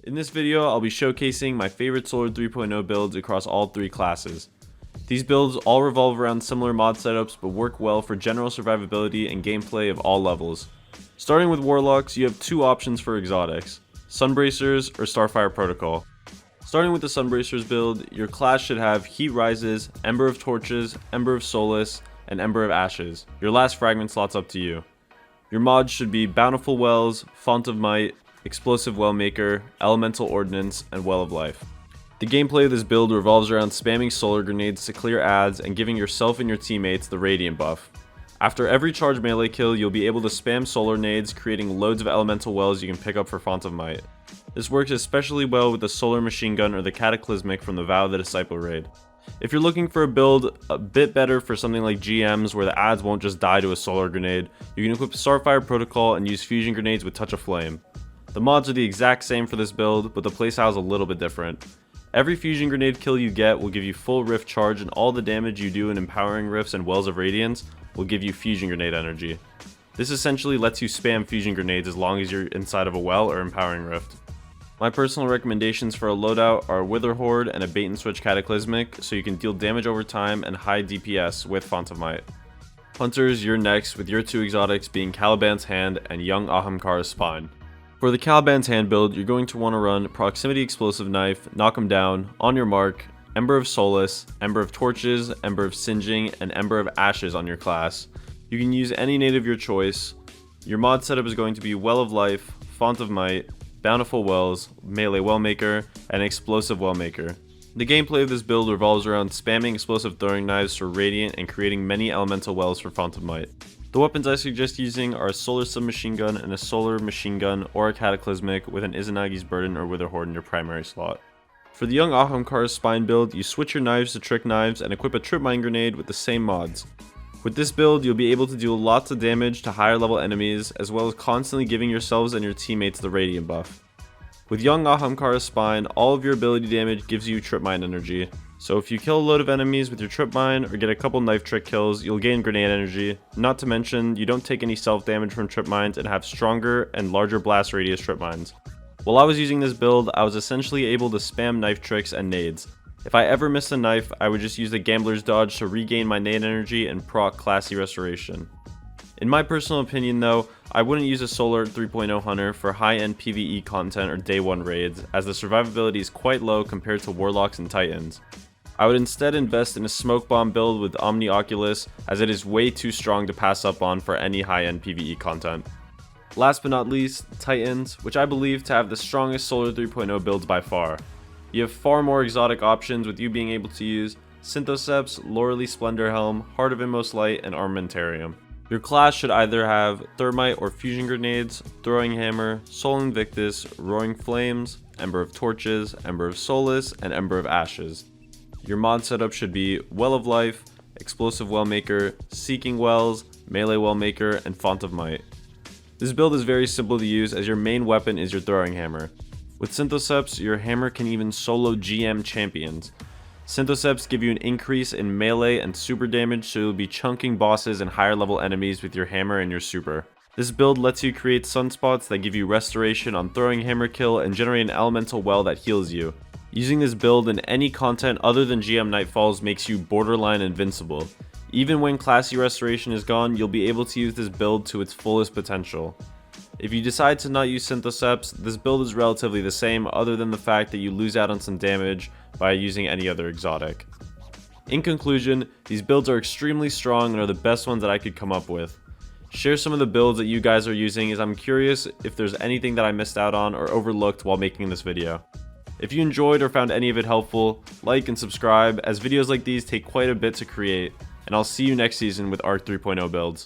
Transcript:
In this video, I'll be showcasing my favorite Solar 3.0 builds across all three classes. These builds all revolve around similar mod setups but work well for general survivability and gameplay of all levels. Starting with Warlocks, you have two options for exotics, Sunbracers or Starfire Protocol. Starting with the Sunbracers build, your class should have Heat Rises, Ember of Torches, Ember of Solace, and Ember of Ashes. Your last fragment slot's up to you. Your mods should be Bountiful Wells, Font of Might, Explosive Wellmaker, Elemental Ordnance, and Well of Life. The gameplay of this build revolves around spamming solar grenades to clear adds and giving yourself and your teammates the Radiant buff. After every charge melee kill, you'll be able to spam solar nades, creating loads of elemental wells you can pick up for Font of Might. This works especially well with the Solar Machine Gun or the Cataclysmic from the Vow of the Disciple raid. If you're looking for a build a bit better for something like GMs where the adds won't just die to a solar grenade, you can equip Starfire Protocol and use fusion grenades with Touch of Flame. The mods are the exact same for this build, but the playstyle is a little bit different. Every fusion grenade kill you get will give you full rift charge, and all the damage you do in empowering rifts and wells of radiance will give you fusion grenade energy. This essentially lets you spam fusion grenades as long as you're inside of a well or empowering rift. My personal recommendations for a loadout are Wither Horde and a bait and switch Cataclysmic, so you can deal damage over time and high DPS with Font of Might. Hunters, you're next, with your two exotics being Caliban's Hand and Young Ahamkara's Spine. For the Caliban's Hand build, you're going to want to run Proximity Explosive Knife, Knock 'em Down, On Your Mark, Ember of Solace, Ember of Torches, Ember of Singeing, and Ember of Ashes on your class. You can use any nade of your choice. Your mod setup is going to be Well of Life, Font of Might, Bountiful Wells, Melee Wellmaker, and Explosive Wellmaker. The gameplay of this build revolves around spamming explosive throwing knives for Radiant and creating many elemental wells for Font of Might. The weapons I suggest using are a Solar Submachine Gun and a Solar Machine Gun or a Cataclysmic with an Izanagi's Burden or Wither Horde in your primary slot. For the Young Ahamkara's Spine build, you switch your knives to trick knives and equip a Trip Mine Grenade with the same mods. With this build, you'll be able to deal lots of damage to higher level enemies, as well as constantly giving yourselves and your teammates the Radiant buff. With Young Ahamkara's Spine, all of your ability damage gives you Trip Mine energy. So if you kill a load of enemies with your Trip Mine or get a couple knife trick kills, you'll gain grenade energy. Not to mention, you don't take any self damage from Trip Mines and have stronger and larger blast radius Trip Mines. While I was using this build, I was essentially able to spam knife tricks and nades. If I ever missed a knife, I would just use the Gambler's Dodge to regain my nade energy and proc Classy Restoration. In my personal opinion though, I wouldn't use a Solar 3.0 Hunter for high-end PvE content or day 1 raids, as the survivability is quite low compared to Warlocks and Titans. I would instead invest in a Smoke Bomb build with Omni Oculus, as it is way too strong to pass up on for any high-end PvE content. Last but not least, Titans, which I believe to have the strongest Solar 3.0 builds by far. You have far more exotic options, with you being able to use Synthoceps, Loreley Splendor Helm, Heart of Inmost Light, and Armamentarium. Your class should either have Thermite or Fusion Grenades, Throwing Hammer, Sol Invictus, Roaring Flames, Ember of Torches, Ember of Solace, and Ember of Ashes. Your mod setup should be Well of Life, Explosive Wellmaker, Seeking Wells, Melee Wellmaker, and Font of Might. This build is very simple to use, as your main weapon is your Throwing Hammer. With Synthoceps, your hammer can even solo GM champions. Synthoceps give you an increase in melee and super damage, so you'll be chunking bosses and higher level enemies with your hammer and your super. This build lets you create sunspots that give you restoration on throwing hammer kill and generate an elemental well that heals you. Using this build in any content other than GM Nightfalls makes you borderline invincible. Even when Classy Restoration is gone, you'll be able to use this build to its fullest potential. If you decide to not use Synthoceps, this build is relatively the same, other than the fact that you lose out on some damage by using any other exotic. In conclusion, these builds are extremely strong and are the best ones that I could come up with. Share some of the builds that you guys are using, as I'm curious if there's anything that I missed out on or overlooked while making this video. If you enjoyed or found any of it helpful, like and subscribe, as videos like these take quite a bit to create, and I'll see you next season with ARC 3.0 builds.